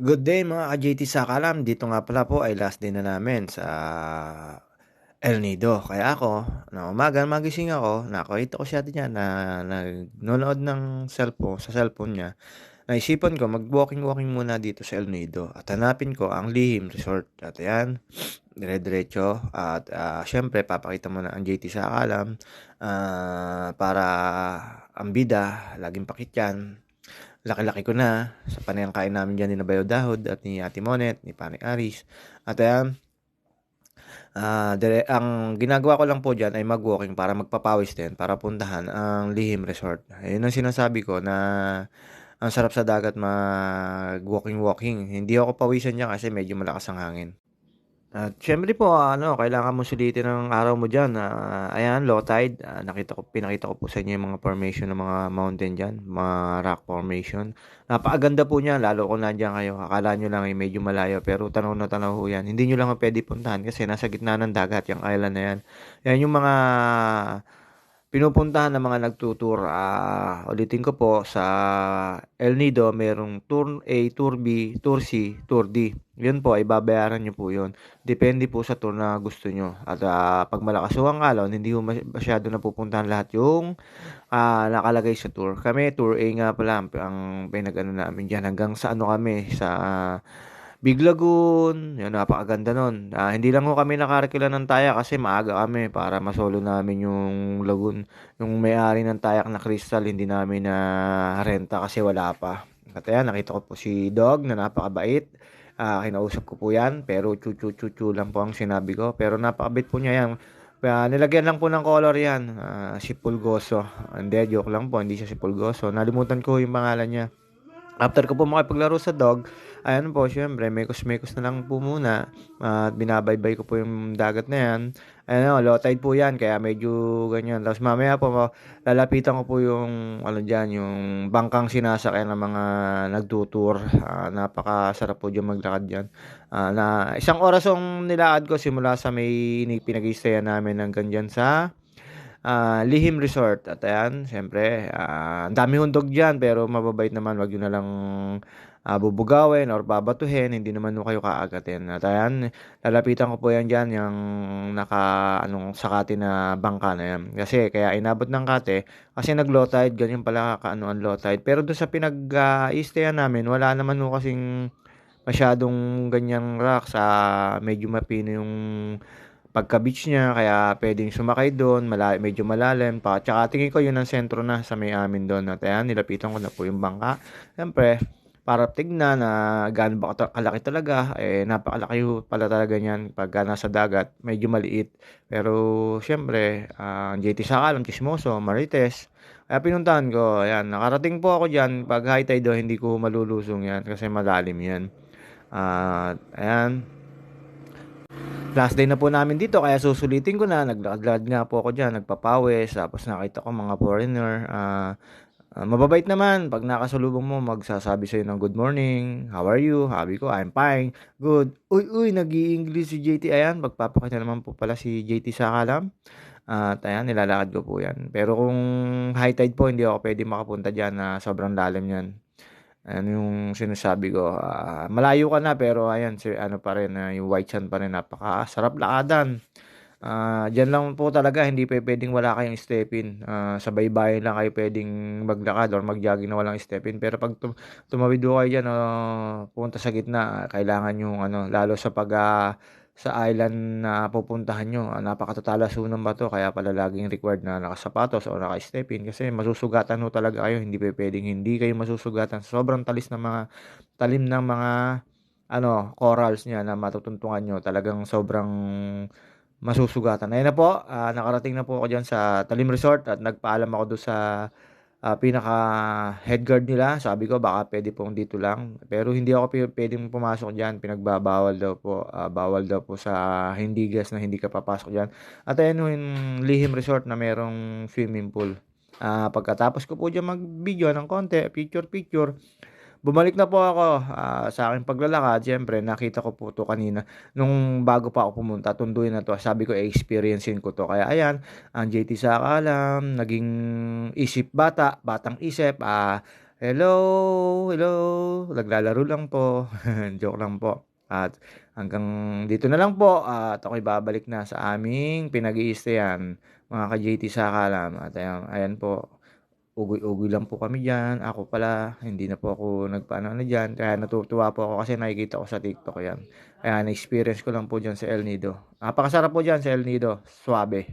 Good day mga ka-JT Sakalam. Dito nga pala po ay last day na namin sa El Nido. Kaya ako, na umaga magising ako, nakita ko siya diyan na nanonood ng sa cellphone niya. Naisipan ko mag-walking-walking muna dito sa El Nido at hanapin ko ang Lihim Resort. At ayan, dire-diretso at syempre papakita mo na ang JT Sakalam para ang bida, laging pakityan. Laki-laki ko na sa panayang kain namin diyan ni Bayo Dahod at ni Ate Monet, ni Paring Aris. At ayan, ang ginagawa ko lang po diyan ay mag-walking para magpapawis din, para puntahan ang Lihim Resort. Ayun ang sinasabi ko na ang sarap sa dagat mag-walking-walking. Hindi ako pawisan diyan kasi medyo malakas ang hangin. At siyempre po kailangan mo sulitin ang araw mo diyan, ayan low tide, pinakita ko po sa inyo yung mga formation ng mga mountain diyan, mga rock formation. Napakaganda po niyan lalo kung nandiyan kayo, akala niyo lang ay medyo malayo pero tanaw na tanaw ho 'yan. Hindi niyo lang puwede puntahan kasi nasa gitna ng dagat yung island na 'yan. 'Yan yung mga pinupuntahan ng mga nagtu-tour. Ulitin ko po, sa El Nido merong Tour A, Tour B, Tour C, Tour D. Yun po ay babayaran niyo po yun. Depende po sa tour na gusto niyo. At 'pag malakas ho ang alon, hindi ho masyado napupuntahan lahat yung nakalagay sa tour. Kami Tour A nga pala ang pinag-ano namin diyan hanggang sa ano kami sa Big Lagoon, yun napakaganda nun. Hindi lang ho kami nakarekila ng Tayak kasi maaga kami para masolo namin yung lagoon. Yung may-ari ng Tayak na Crystal hindi namin na renta kasi wala pa. At ayan, nakita ko po si Dog na napakabait. Kinausap ko po yan pero chu lang po ang sinabi ko. Pero napakabait po niya yan. Nilagyan lang po ng color yan. Si Pulgoso. Hindi, joke lang po. Hindi siya si Pulgoso. Nalimutan ko yung pangalan niya. After ko po makipaglaro sa dog, ayan po siyempre mekos-mekos na lang po muna at binabaybay ko po yung dagat na yan. Ano, low tide po yan kaya medyo ganyan. Tapos mamaya po lalapitan ko po yung ano diyan, yung bangkang sinasakyan ng mga nagtutour. Napakasarap po diyan maglakad diyan. Na isang oras yung nilakad ko simula sa may pinag-i-stayan namin hanggang diyan sa Lihim Resort. At ayan, siyempre, ang dami hundog diyan pero mababait naman, wag niyo na lang bubugawin or babatuhin, hindi naman ho kayo kaagatin. At ayan, lalapitan ko po yan diyan, yung sakati na bangka na yan. Kasi kaya inabot ng kate, kasi nag-low tide, ganyan pala ang low tide. Pero doon sa pinag-i-stayan namin, wala naman ho kasing masyadong ganyang rocks, medyo mapino yung pagka-beach niya kaya puwedeng sumakay do'n, medyo malalim pa. Tsaka tingin ko 'yun ang sentro na sa may amin do'n at ayan nilapitan ko na po yung bangka. Siyempre para tignan na gaano ba kalaki talaga, napakalaki ho pala talaga niyan pagka nasa dagat, medyo maliit. Pero siyempre, ang JT Sakalam tsismoso, marites, kaya pinuntahan ko, ayan. Nakarating po ako diyan 'pag high tide daw hindi ko malulusong 'yan kasi malalim 'yan. At ayan. Last day na po namin dito kaya susulitin ko na, naglakad-lakad nga po ako diyan, nagpapawis, tapos nakita ko mga foreigner, mababait naman 'pag nakasalubong mo magsasabi sa'yo ng good morning, how are you? Sabi ko, I'm fine, good. Uy, uy, nag-i-English si JT, ayan magpapakita naman po pala si JT Sakalam at ayan nilalakad ko po 'yan. Pero kung high tide po hindi ako puwedeng makapunta diyan na sobrang lalim niyan. Ano yung sinasabi ko, malayo ka na pero ayan ano pa rin, yung white sand pa rin napakasarap lakadan. Diyan lang po talaga hindi pupuwedeng wala kayong step-in, sa baybayin lang kayo puwedeng maglakad or mag-jogging na walang step-in. Pero 'pag tumawid ho kayo diyan o pupunta sa gitna, kailangan yung ano lalo sa island na pupuntahan niyo, napakatatalaso ng bato kaya pala laging required na nakasapatos o naka-step-in kasi masusugatan ho talaga kayo. Hindi pupuwedeng hindi kayo masusugatan sa sobrang talim ng mga corals niya na matutuntungan niyo, talagang sobrang masusugatan. Ayun na po, nakarating na po ako diyan sa Talim Resort at nagpaalam ako dun sa pinaka-head guard nila. Sabi ko baka puwede pong dito lang, pero hindi ako puwedeng pumasok diyan, pinagbabawal daw po, bawal daw po sa hindi guest na hindi ka papasok diyan. At ayan ho yung Lihim Resort na merong swimming pool. Pagkatapos ko po diyan mag-video ng konti, picture-picture, bumalik na po ako, sa aking paglalakad. Siyempre nakita ko po 'to kanina nung bago pa ako pumunta, tunduin na 'to. Sabi ko experience-in ko 'to. Kaya ayan, ang JT Sakalam naging batang isip, Hello, hello, naglalaro lang po. Joke lang po. At hanggang dito na lang po at ako'y babalik na sa aming pinag-i-stayan mga ka-JT Sakalam at ayan po, ugoy-ugoy lang po kami diyan. Ako pala hindi na po ako nagpaano diyan kaya natutuwa po ako kasi nakikita ko sa TikTok 'yan. Kaya na-experience ko lang po diyan sa El Nido. Napakasarap po diyan sa El Nido, suwabe.